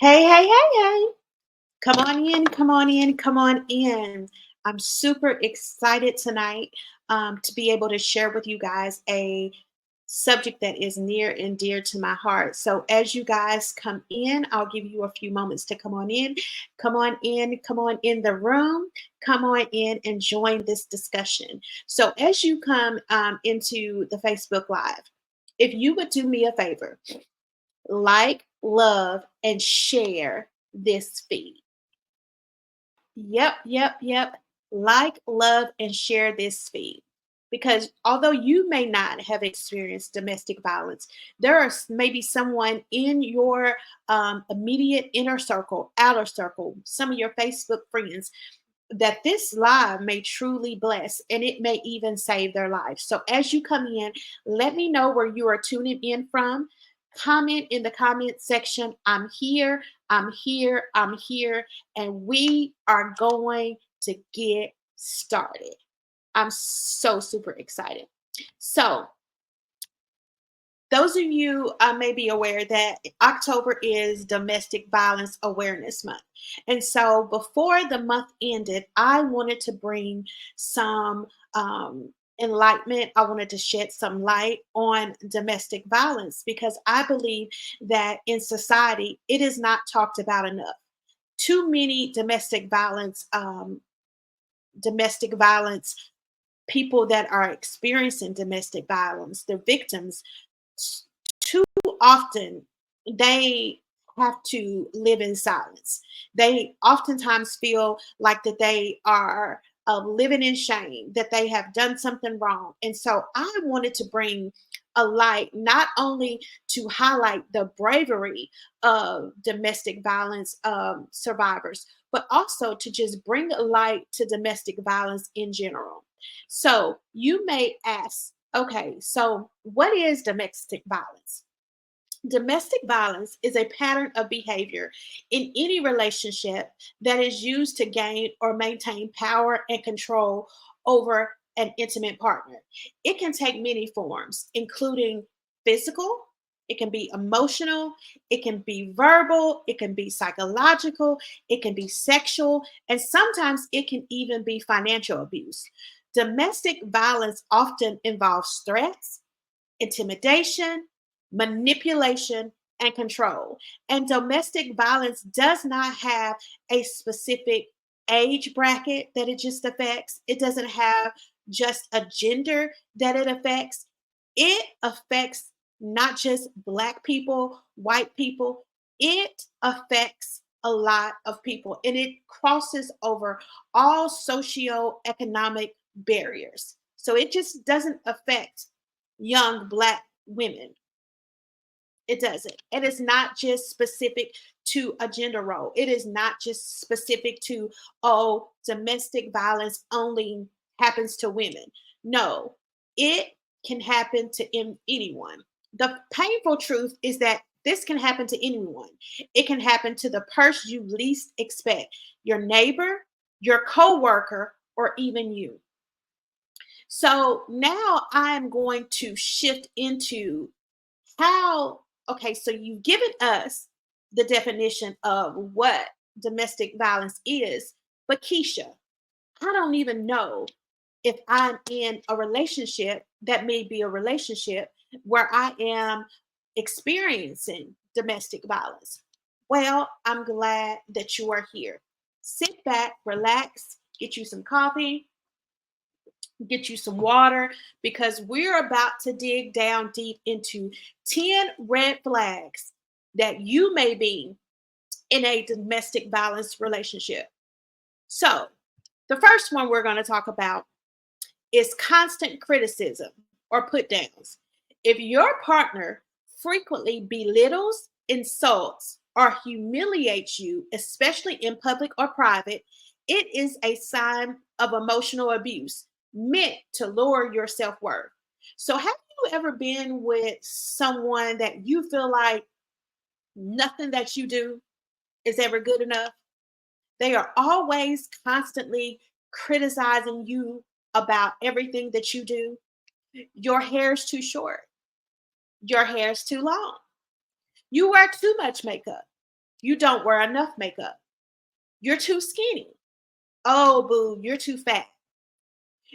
Hey, hey, hey, hey. Come on in, come on in, come on in. I'm super excited tonight to be able to share with you guys a subject that is near and dear to my heart. So, as you guys come in, I'll give you a few moments to come on in. Come on in, come on in the room, come on in and join this discussion. So, as you come into the Facebook Live, if you would do me a favor, like, love, and share this feed. Yep, yep, yep. Like, love, and share this feed. Because although you may not have experienced domestic violence, there are maybe someone in your immediate inner circle, outer circle, some of your Facebook friends that this live may truly bless and it may even save their life. So as you come in, let me know where you are tuning in from. Comment in the comment section. I'm here, I'm here, I'm here, and we are going to get started. I'm so super excited. So, those of you may be aware that October is Domestic Violence Awareness Month. And so before the month ended, I wanted to bring some enlightenment. I wanted to shed some light on domestic violence because I believe that in society, it is not talked about enough. Too many domestic violence people that are experiencing domestic violence, the victims, too often they have to live in silence. They oftentimes feel like that they are living in shame, that they have done something wrong. And so I wanted to bring a light not only to highlight the bravery of domestic violence survivors, but also to just bring a light to domestic violence in general. So you may ask, okay, so what is domestic violence? Domestic violence is a pattern of behavior in any relationship that is used to gain or maintain power and control over an intimate partner. It can take many forms, including physical, it can be emotional, it can be verbal, it can be psychological, it can be sexual, and sometimes it can even be financial abuse. Domestic violence often involves threats, intimidation, manipulation, and control. And domestic violence does not have a specific age bracket that it just affects, it doesn't have just a gender that it affects. It affects not just Black people, white people, it affects a lot of people and it crosses over all socioeconomic barriers. So it just doesn't affect young Black women. It doesn't. And it's not just specific to a gender role. It is not just specific to, oh, domestic violence only happens to women. No, it can happen to anyone. The painful truth is that this can happen to anyone. It can happen to the person you least expect, your neighbor, your coworker, or even you. So now I'm going to shift into how, okay, so you've given us the definition of what domestic violence is, but Keisha, I don't even know if I'm in a relationship that may be a relationship where I am experiencing domestic violence. Well, I'm glad that you are here. Sit back, relax, get you some coffee, get you some water because we're about to dig down deep into 10 red flags that you may be in a domestic violence relationship. So, the first one we're going to talk about is constant criticism or put downs. If your partner frequently belittles, insults, or humiliates you, especially in public or private, it is a sign of emotional abuse meant to lower your self worth. So, have you ever been with someone that you feel like nothing that you do is ever good enough? They are always constantly criticizing you about everything that you do. Your hair's too short. Your hair's too long. You wear too much makeup. You don't wear enough makeup. You're too skinny. Oh, boo, you're too fat.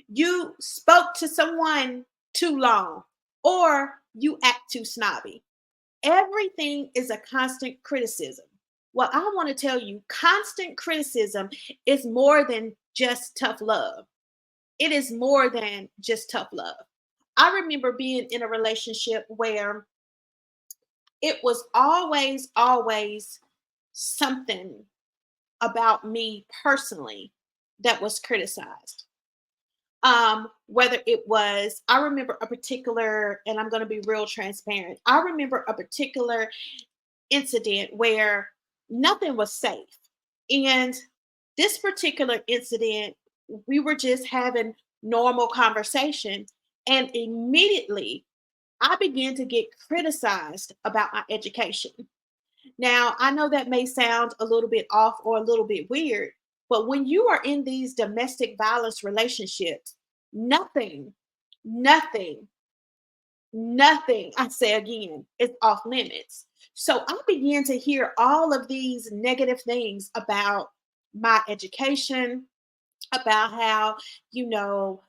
You spoke to someone too long, or you act too snobby. Everything is a constant criticism. Well, I want to tell you, constant criticism is more than just tough love. It is more than just tough love. I remember being in a relationship where it was always something about me personally that was criticized. Whether it was, I remember a particular, and I'm going to be real transparent. I remember a particular incident where nothing was safe. And this particular incident, we were just having normal conversation. And immediately I began to get criticized about my education. Now, I know that may sound a little bit off or a little bit weird, but when you are in these domestic violence relationships, nothing, nothing, nothing, I say again, is off limits. So I began to hear all of these negative things about my education, about how, you know,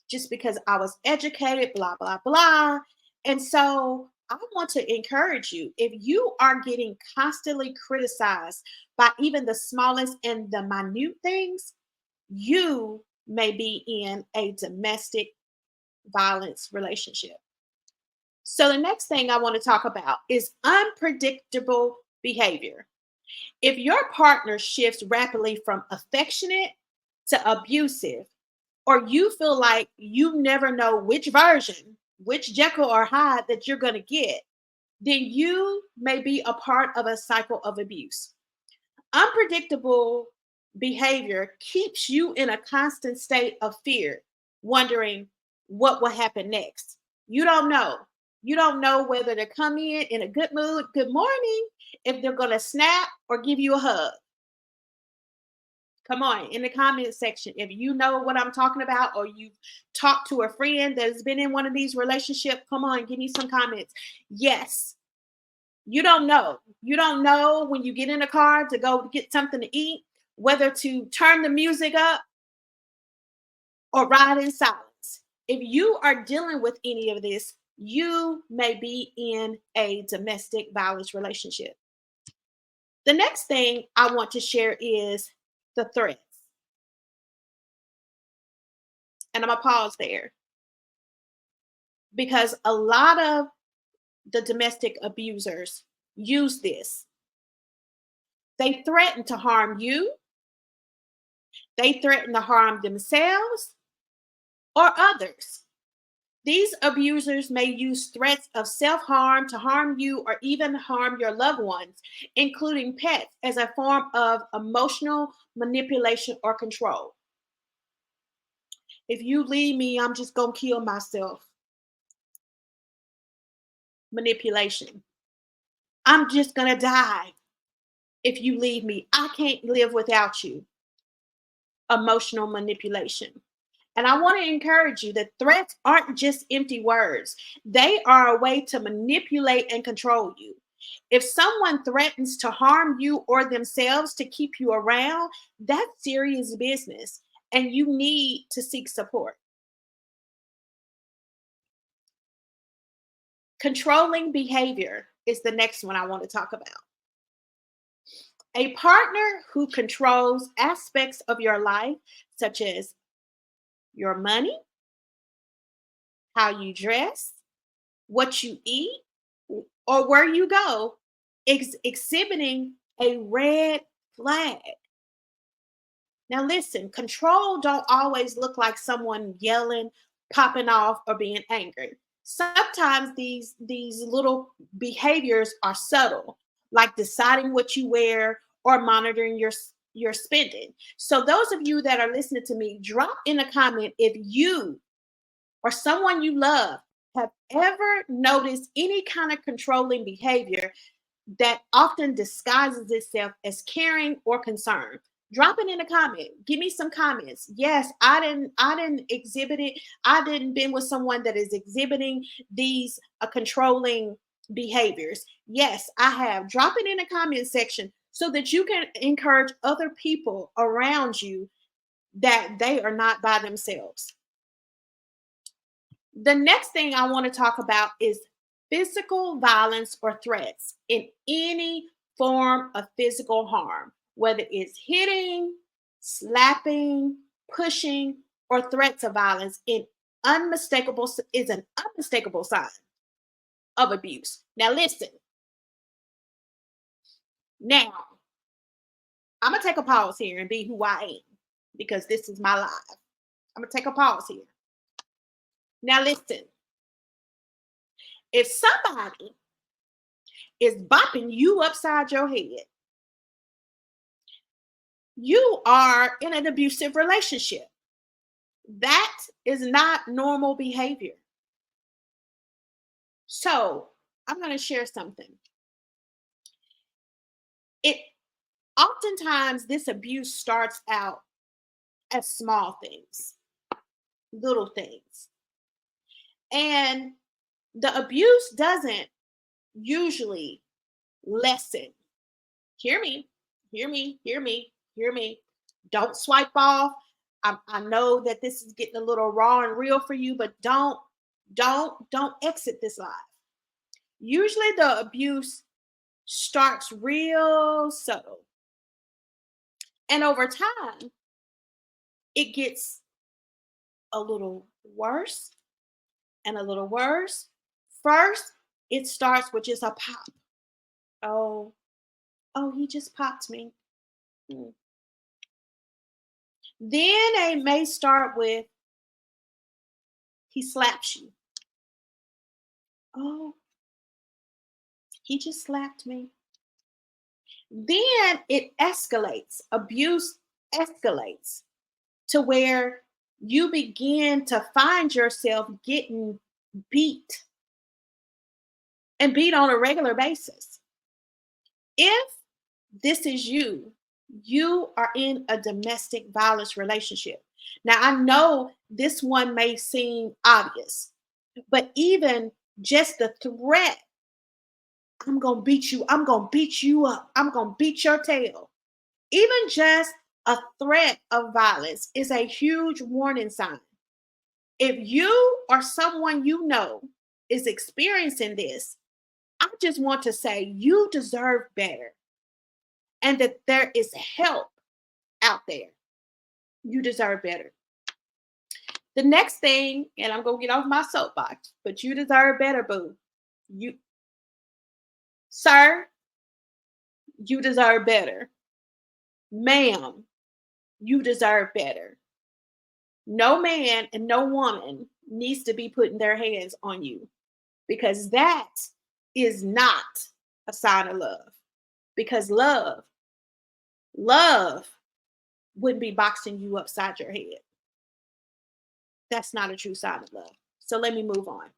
just because I was educated, blah, blah, blah. And so I want to encourage you, if you are getting constantly criticized by even the smallest and the minute things, you may be in a domestic violence relationship. So the next thing I want to talk about is unpredictable behavior. If your partner shifts rapidly from affectionate to abusive, or you feel like you never know which version, which Jekyll or Hyde that you're going to get, then you may be a part of a cycle of abuse. Unpredictable behavior keeps you in a constant state of fear, wondering what will happen next. You don't know. You don't know whether to come in a good mood, good morning, if they're going to snap or give you a hug. Come on, in the comment section, if you know what I'm talking about, or you've talked to a friend that's been in one of these relationships, come on, give me some comments. Yes, you don't know. You don't know when you get in a car to go get something to eat, whether to turn the music up or ride in silence. If you are dealing with any of this, you may be in a domestic violence relationship. The next thing I want to share is the threats. And I'm going to pause there because a lot of the domestic abusers use this. They threaten to harm you, they threaten to harm themselves or others. These abusers may use threats of self harm to harm you or even harm your loved ones, including pets, as a form of emotional manipulation or control. If you leave me, I'm just going to kill myself. Manipulation. I'm just going to die if you leave me. I can't live without you. Emotional manipulation. And I want to encourage you that threats aren't just empty words, they are a way to manipulate and control you. If someone threatens to harm you or themselves to keep you around, that's serious business and you need to seek support. Controlling behavior is the next one I want to talk about. A partner who controls aspects of your life, such as your money, how you dress, what you eat, or where you go, exhibiting a red flag. Now listen, control don't always look like someone yelling, popping off, or being angry. Sometimes these little behaviors are subtle, like deciding what you wear or monitoring your spending. So those of you that are listening to me, drop in a comment if you or someone you love have ever noticed any kind of controlling behavior that often disguises itself as caring or concern. Drop it in a comment. Give me some comments. Yes, I didn't exhibit it. I didn't been with someone that is exhibiting these controlling behaviors. Yes, I have. Drop it in the comment section so that you can encourage other people around you that they are not by themselves. The next thing I want to talk about is physical violence or threats in any form of physical harm, whether it's hitting, slapping, pushing, or threats of violence unmistakable is an unmistakable sign of abuse. Now listen. Now, I'm going to take a pause here and be who I am because this is my life. I'm going to take a pause here. Now listen. If somebody is bopping you upside your head, you are in an abusive relationship. That is not normal behavior. So I'm going to share something. It oftentimes this abuse starts out as small things, little things. And the abuse doesn't usually lessen. Hear me, hear me, hear me, hear me. Don't swipe off. I know that this is getting a little raw and real for you, but don't exit this live. Usually the abuse starts real subtle. And over time, it gets a little worse and a little worse. First, it starts with just a pop. Oh, oh, he just popped me. Hmm. Then they may start with he slaps you. Oh, he just slapped me. Then it escalates. Abuse escalates to where you begin to find yourself getting beat and beat on a regular basis. If this is you, you are in a domestic violence relationship. Now, I know this one may seem obvious, but even just the threat, I'm going to beat you, I'm going to beat you up, I'm going to beat your tail. Even just a threat of violence is a huge warning sign. If you or someone you know is experiencing this, I just want to say you deserve better and that there is help out there. You deserve better. The next thing, and I'm going to get off my soapbox, but you deserve better, boo. You, sir, you deserve better. Ma'am, you deserve better. No man and no woman needs to be putting their hands on you because that is not a sign of love. Because love wouldn't be boxing you upside your head. That's not a true sign of love. So let me move on.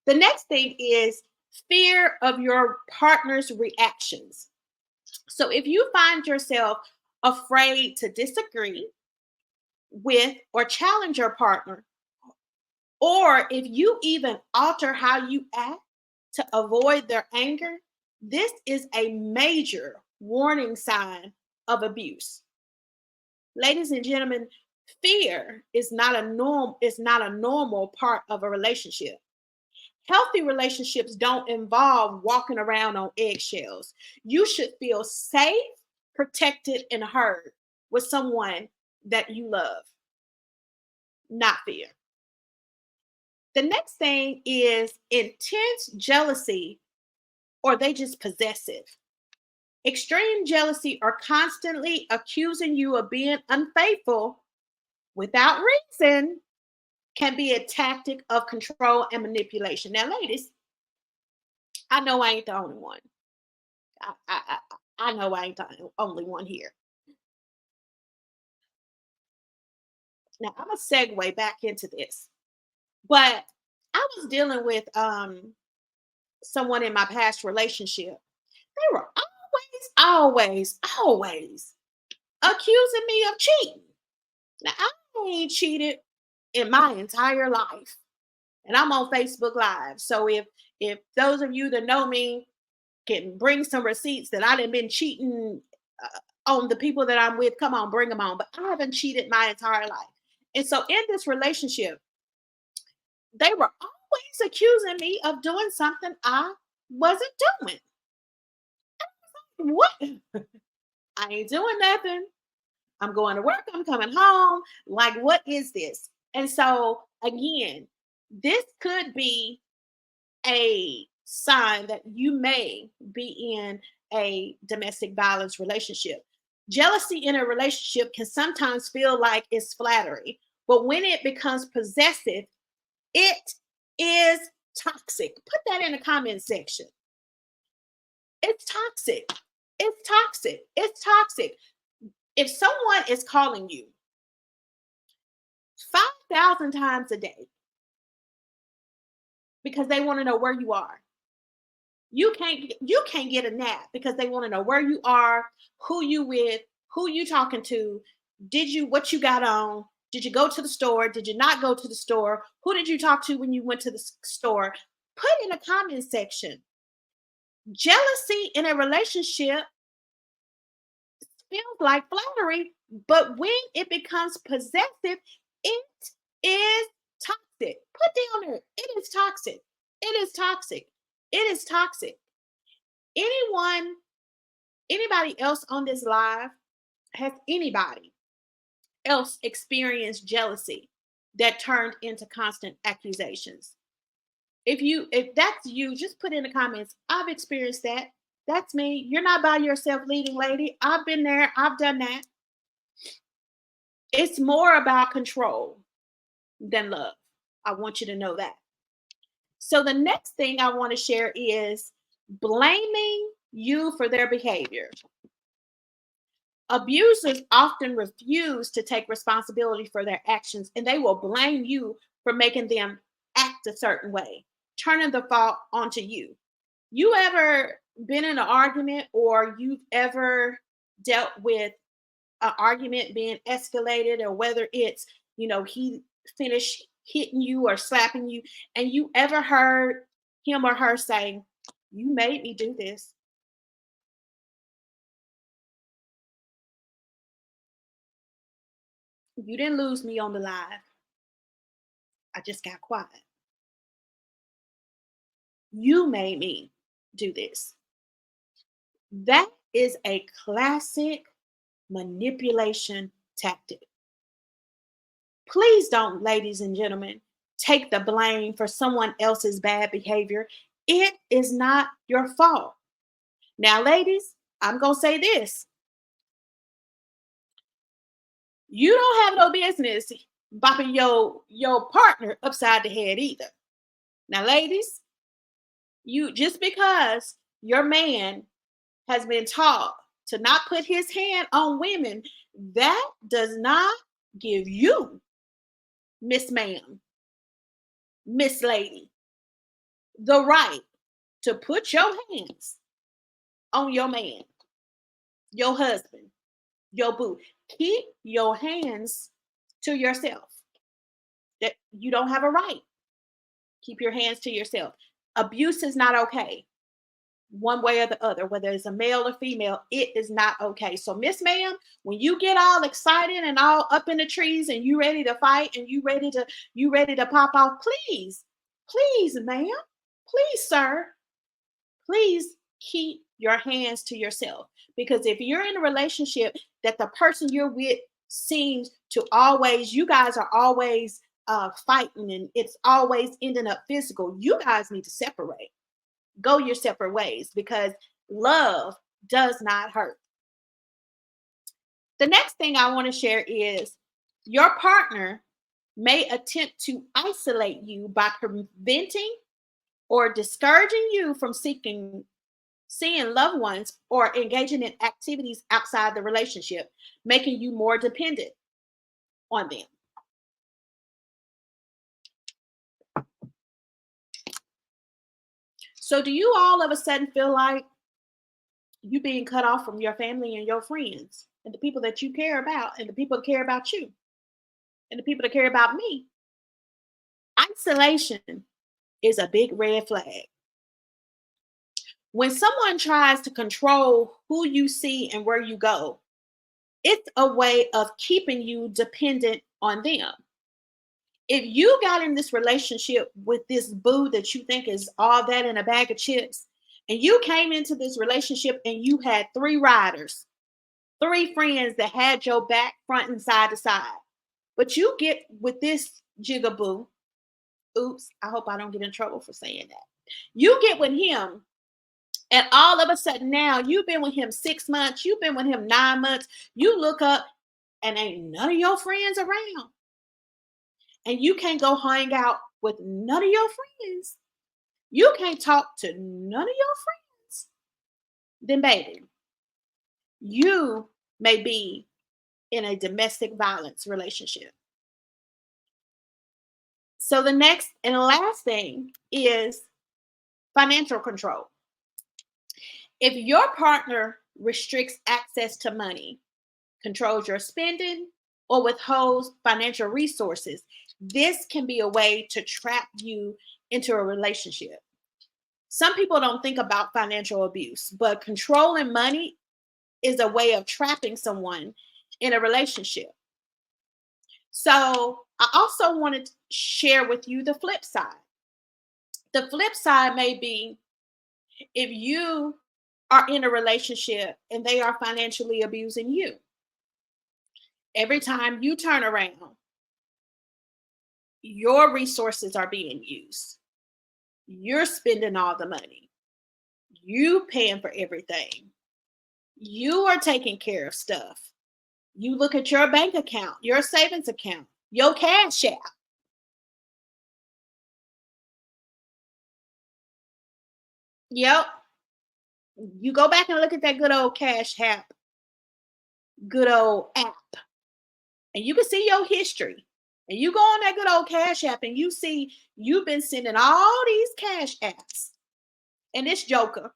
The next thing is fear of your partner's reactions. So if you find yourself afraid to disagree with or challenge your partner, or if you even alter how you act to avoid their anger, this is a major warning sign of abuse. Ladies and gentlemen, fear is not a normal part of a relationship. Healthy relationships don't involve walking around on eggshells. You should feel safe, protected, and heard with someone that you love, not fear. The next thing is intense jealousy, or they just possessive. Extreme jealousy or constantly accusing you of being unfaithful without reason can be a tactic of control and manipulation. Now, ladies, I know I ain't the only one. I know I ain't the only one here. Now, I'm going to segue back into this. But I was dealing with someone in my past relationship. They were always accusing me of cheating. Now, I ain't cheated in my entire life. And I'm on Facebook Live. So If those of you that know me can bring some receipts that I done been cheating on the people that I'm with, come on, bring them on. But I haven't cheated my entire life. And so in this relationship, they were always accusing me of doing something I wasn't doing. What? I ain't doing nothing. I'm going to work. I'm coming home. Like, what is this? And so, again, this could be a sign that you may be in a domestic violence relationship. Jealousy in a relationship can sometimes feel like it's flattery, but when it becomes possessive, it is toxic. Put that in the comment section. It's toxic. It's toxic. It's toxic. If someone is calling you 5,000 times a day because they want to know where you are, you can't get a nap because they want to know where you are, who you with, who you talking to, what you got on, did you go to the store, did you not go to the store, who did you talk to when you went to the store. Put in the comment section. Jealousy in a relationship feels like flattery, but when it becomes possessive, it is toxic. Put down there, it is toxic. It is toxic. It is toxic. Anyone, anybody else on this live, has anybody else experienced jealousy that turned into constant accusations? If that's you, just put in the comments, I've experienced that. That's me. You're not by yourself, leading lady. I've been there. I've done that. It's more about control than love. I want you to know that. So the next thing I want to share is blaming you for their behavior. Abusers often refuse to take responsibility for their actions, and they will blame you for making them act a certain way, turning the fault onto you. You ever been in an argument, or you've ever dealt with an argument being escalated, or whether it's, he finished hitting you or slapping you, and you ever heard him or her say, "You made me do this. You didn't lose me on the live. I just got quiet. You made me do this." That is a classic manipulation tactic. Please don't, ladies and gentlemen, take the blame for someone else's bad behavior. It is not your fault. Now, ladies, I'm going to say this. You don't have no business bopping your partner upside the head either. Now, ladies, you, just because your man has been taught to not put his hand on women, that does not give you, Miss Ma'am, Miss Lady, the right to put your hands on your man, your husband, your boo. Keep your hands to yourself. That you don't have a right. Keep your hands to yourself. Abuse is not okay. One way or the other, whether it's a male or female, it is not okay. So, Miss Ma'am, when you get all excited and all up in the trees and you ready to fight and you ready to pop off, please, please, ma'am, please, sir, please keep your hands to yourself. Because if you're in a relationship that the person you're with seems to always, you guys are always fighting and it's always ending up physical, you guys need to separate. Go your separate ways, because love does not hurt. The next thing I want to share is your partner may attempt to isolate you by preventing or discouraging you from seeing loved ones or engaging in activities outside the relationship, making you more dependent on them. So do you all of a sudden feel like you being cut off from your family and your friends and the people that you care about and the people that care about you and the people that care about me? Isolation is a big red flag. When someone tries to control who you see and where you go, it's a way of keeping you dependent on them. If you got in this relationship with this boo that you think is all that in a bag of chips, and you came into this relationship and you had three riders, three friends that had your back front and side to side, but you get with this jigaboo, oops, I hope I don't get in trouble for saying that. You get with him, and all of a sudden now you've been with him 6 months, you've been with him 9 months, you look up and ain't none of your friends around. And you can't go hang out with none of your friends. You can't talk to none of your friends. Then, baby, you may be in a domestic violence relationship. So, the next and the last thing is financial control. If your partner restricts access to money, controls your spending, or withholds financial resources, this can be a way to trap you into a relationship. Some people don't think about financial abuse, but controlling money is a way of trapping someone in a relationship. So, I also wanted to share with you the flip side. The flip side may be if you are in a relationship and they are financially abusing you. Every time you turn around, your resources are being used. You're spending all the money. You paying for everything. You are taking care of stuff. You look at your bank account, your savings account, your cash app. Yep. You go back and look at that good old cash app, good old app, and you can see your history. And you go on that good old cash app and you see you've been sending all these cash apps. And this joker,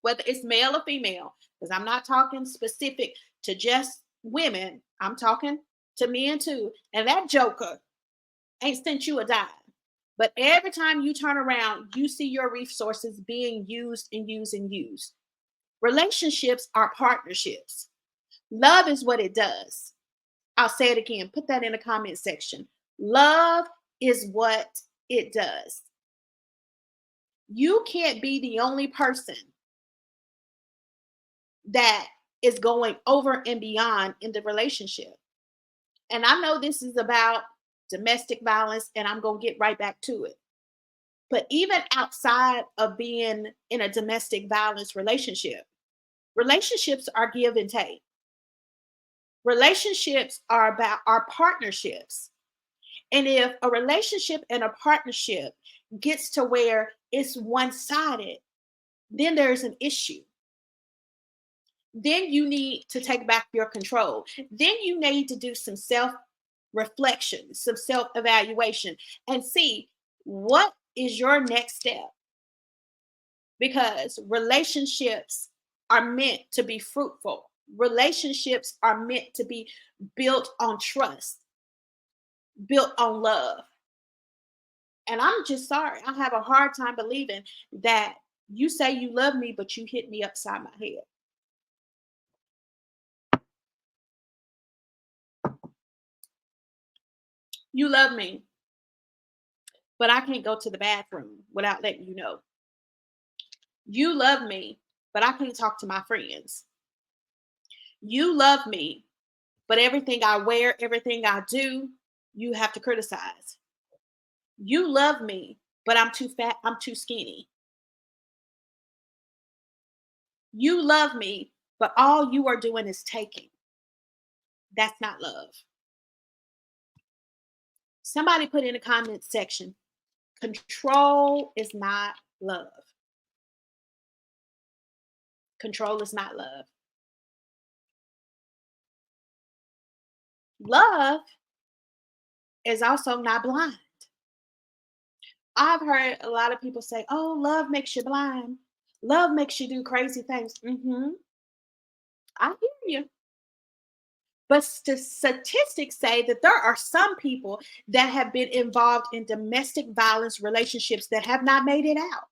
whether it's male or female, because I'm not talking specific to just women, I'm talking to men too. And that joker ain't sent you a dime. But every time you turn around, you see your resources being used and used and used. Relationships are partnerships. Love is what it does. I'll say it again. Put that in the comment section. Love is what it does. You can't be the only person that is going over and beyond in the relationship. And I know this is about domestic violence, and I'm going to get right back to it. But even outside of being in a domestic violence relationship, relationships are give and take. Relationships are about our partnerships. And if a relationship and a partnership gets to where it's one-sided, then there's an issue. Then you need to take back your control. Then you need to do some self-reflection, some self-evaluation, and see what is your next step. Because relationships are meant to be fruitful. Relationships are meant to be built on trust, built on love. And I'm just sorry. I have a hard time believing that you say you love me, but you hit me upside my head. You love me, but I can't go to the bathroom without letting you know. You love me, but I can't talk to my friends. You love me, but everything I wear, everything I do, you have to criticize. You love me, but I'm too fat, I'm too skinny. You love me, but all you are doing is taking. That's not love. Somebody put in the comment section, control is not love. Control is not love. Love is also not blind. I've heard a lot of people say, oh, love makes you blind. Love makes you do crazy things. I hear you. But statistics say that there are some people that have been involved in domestic violence relationships that have not made it out.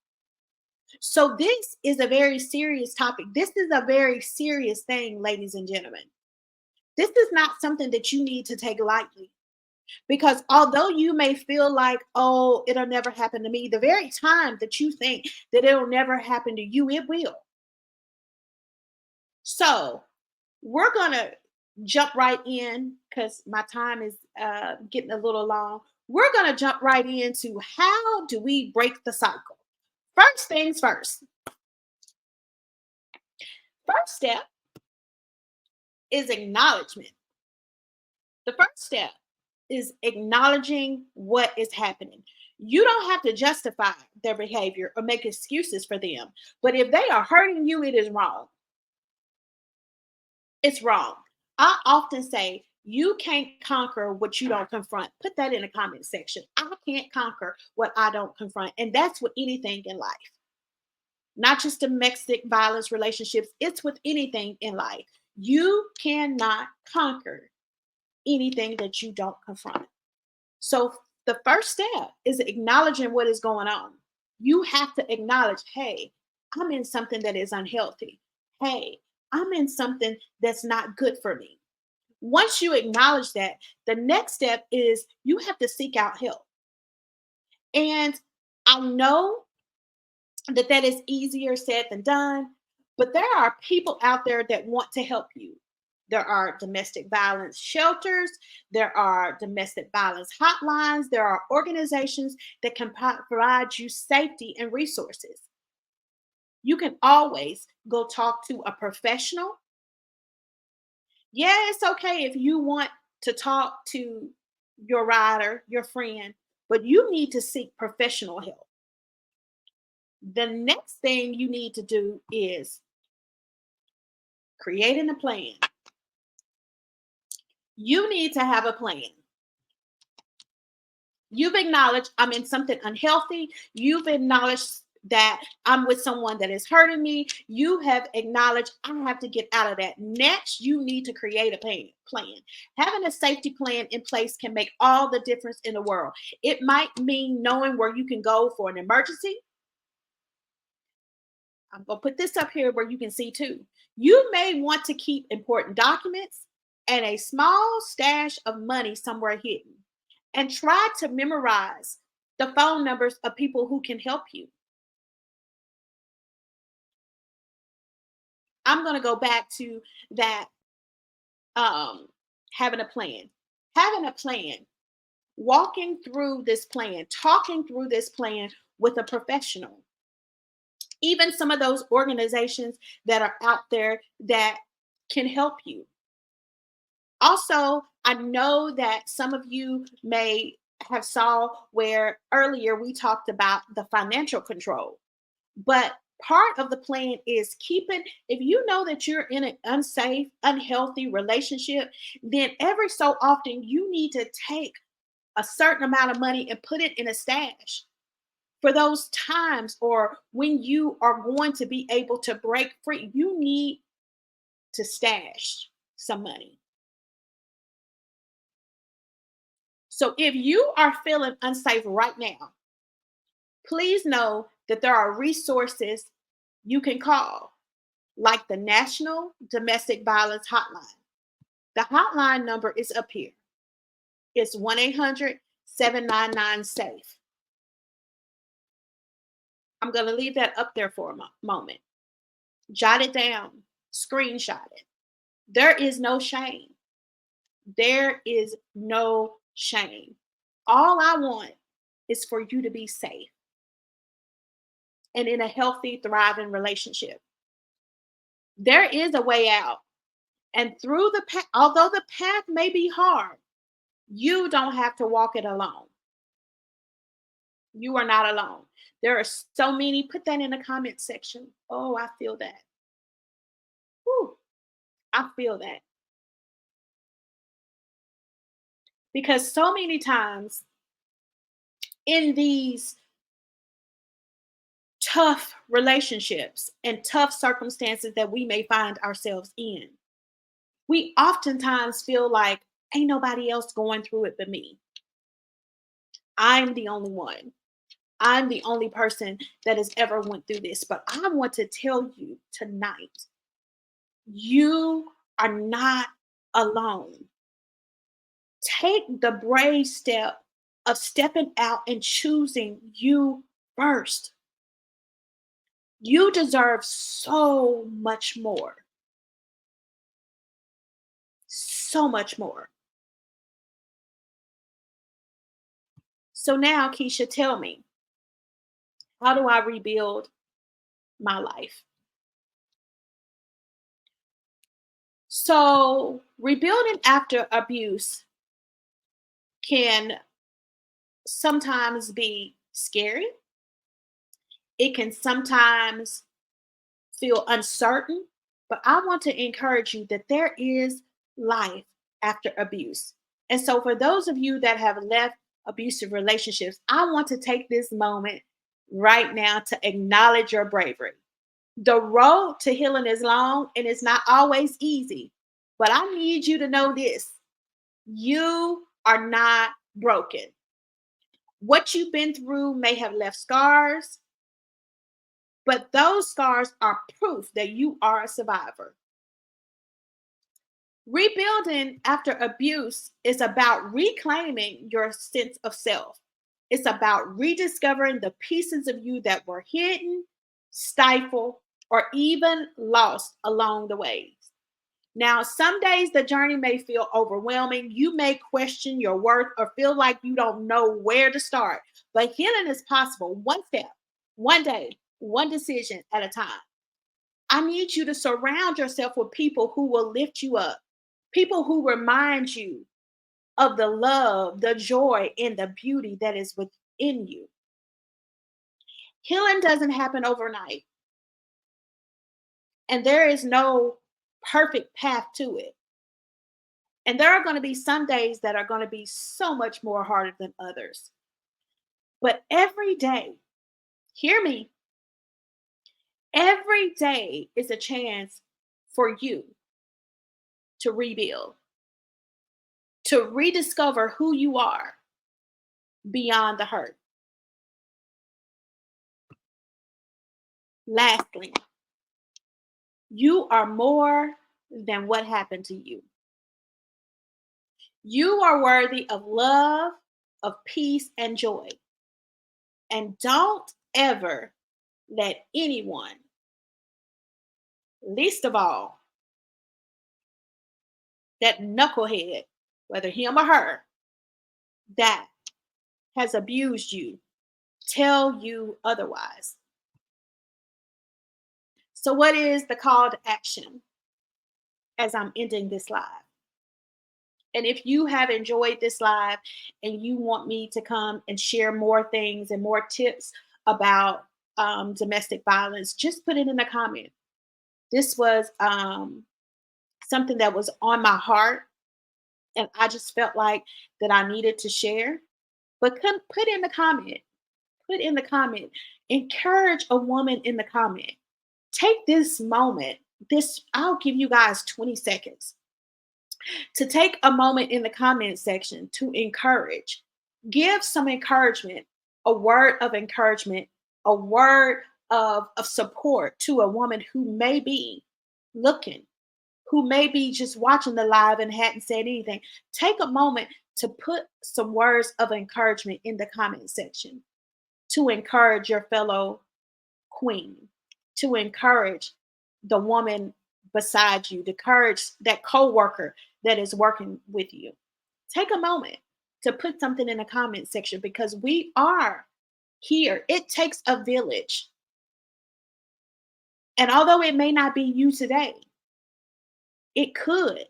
So this is a very serious topic. This is a very serious thing, ladies and gentlemen. This is not something that you need to take lightly. Because although you may feel like, oh, it'll never happen to me, the very time that you think that it'll never happen to you, it will. So we're going to jump right in because my time is getting a little long. We're going to jump right into how do we break the cycle? First things first. First step is acknowledgement. The first step is acknowledging what is happening. You don't have to justify their behavior or make excuses for them. But if they are hurting you, it is wrong. It's wrong. I often say, you can't conquer what you don't confront. Put that in the comment section. I can't conquer what I don't confront. And that's with anything in life, not just domestic violence relationships. It's with anything in life. You cannot conquer anything that you don't confront. So the first step is acknowledging what is going on. You have to acknowledge, hey, I'm in something that is unhealthy. Hey, I'm in something that's not good for me. Once you acknowledge that, the next step is you have to seek out help. And I know that that is easier said than done, but there are people out there that want to help you. There are domestic violence shelters, there are domestic violence hotlines, there are organizations that can provide you safety and resources. You can always go talk to a professional. Yeah, it's okay if you want to talk to your rider, your friend, but you need to seek professional help. The next thing you need to do is creating a plan. You need to have a plan. You've acknowledged I'm in something unhealthy. You've acknowledged that I'm with someone that is hurting me. You have acknowledged I have to get out of that. Next, you need to create a plan. Having a safety plan in place can make all the difference in the world. It might mean knowing where you can go for an emergency. I'm going to put this up here where you can see too. You may want to keep important documents and a small stash of money somewhere hidden. And try to memorize the phone numbers of people who can help you. I'm going to go back to that um, having a plan. Having a plan, walking through this plan, talking through this plan with a professional. Even some of those organizations that are out there that can help you. Also, I know that some of you may have saw where earlier we talked about the financial control. But part of the plan is keeping, if you know that you're in an unsafe, unhealthy relationship, then every so often you need to take a certain amount of money and put it in a stash for those times or when you are going to be able to break free. You need to stash some money. So if you are feeling unsafe right now, please know that there are resources you can call, like the National Domestic Violence Hotline. The hotline number is up here. It's 1-800-799-SAFE. I'm going to leave that up there for a moment. Jot it down, screenshot it. There is no shame. There is no shame. All I want is for you to be safe and in a healthy, thriving relationship. There is a way out. And through the path, although the path may be hard, you don't have to walk it alone. You are not alone. There are so many. Put that in the comment section. Oh, I feel that. Whew, I feel that. Because so many times in these tough relationships and tough circumstances that we may find ourselves in, we oftentimes feel like ain't nobody else going through it but me. I'm the only one. I'm the only person that has ever went through this, but I want to tell you tonight, you are not alone. Take the brave step of stepping out and choosing you first. You deserve so much more, so much more. So now, Keisha, tell me, how do I rebuild my life? So, rebuilding after abuse can sometimes be scary. It can sometimes feel uncertain, but I want to encourage you that there is life after abuse. And so, for those of you that have left abusive relationships, I want to take this moment right now to acknowledge your bravery. The road to healing is long and it's not always easy, but I need you to know this: you are not broken. What you've been through may have left scars, but those scars are proof that you are a survivor. Rebuilding after abuse is about reclaiming your sense of self. It's about rediscovering the pieces of you that were hidden, stifled, or even lost along the way. Now, some days the journey may feel overwhelming. You may question your worth or feel like you don't know where to start. But healing is possible, one step, one day, one decision at a time. I need you to surround yourself with people who will lift you up, people who remind you of the love, the joy, and the beauty that is within you. Healing doesn't happen overnight, and there is no perfect path to it. And there are going to be some days that are going to be so much more harder than others. But every day, hear me, every day is a chance for you to rebuild, to rediscover who you are beyond the hurt. Lastly, you are more than what happened to you. You are worthy of love, of peace, and joy. And don't ever let anyone, least of all, that knucklehead, whether him or her, that has abused you, tell you otherwise. So, what is the call to action as I'm ending this live? And if you have enjoyed this live and you want me to come and share more things and more tips about domestic violence, just put it in the comment. This was something that was on my heart, and I just felt like that I needed to share. But come put in the comment. Put in the comment. Encourage a woman in the comment. Take this moment. This I'll give you guys 20 seconds to take a moment in the comment section to encourage. Give some encouragement, a word of encouragement, a word of support to a woman who may be looking, who may be just watching the live and hadn't said anything. Take a moment to put some words of encouragement in the comment section to encourage your fellow queen, to encourage the woman beside you, to encourage that co-worker that is working with you. Take a moment to put something in the comment section because we are here. It takes a village. And although it may not be you today, it could,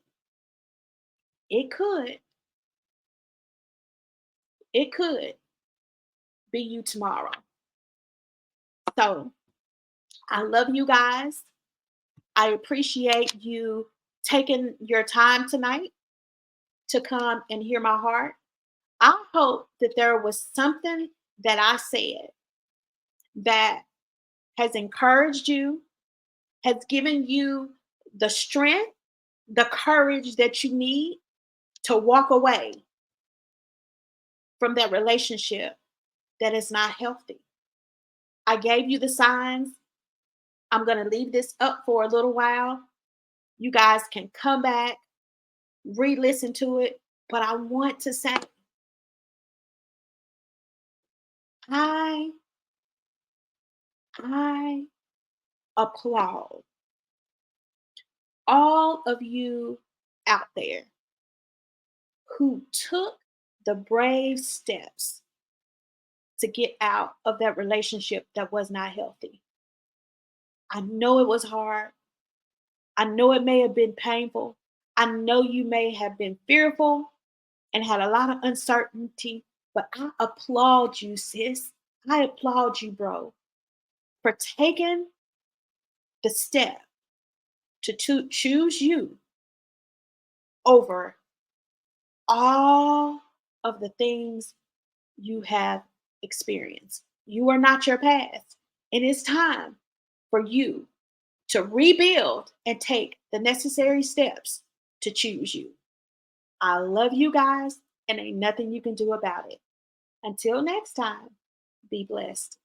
it could, it could be you tomorrow. So I love you guys. I appreciate you taking your time tonight to come and hear my heart. I hope that there was something that I said that has encouraged you, has given you the strength, the courage that you need to walk away from that relationship that is not healthy. I gave you the signs. I'm going to leave this up for a little while. You guys can come back, re listen to it. But I want to say, I, I applaud all of you out there who took the brave steps to get out of that relationship that was not healthy. I know it was hard. I know it may have been painful. I know you may have been fearful and had a lot of uncertainty, but I applaud you, sis. I applaud you, bro, for taking the step to choose you over all of the things you have experienced. You are not your past. And it's time for you to rebuild and take the necessary steps to choose you. I love you guys, and ain't nothing you can do about it. Until next time, be blessed.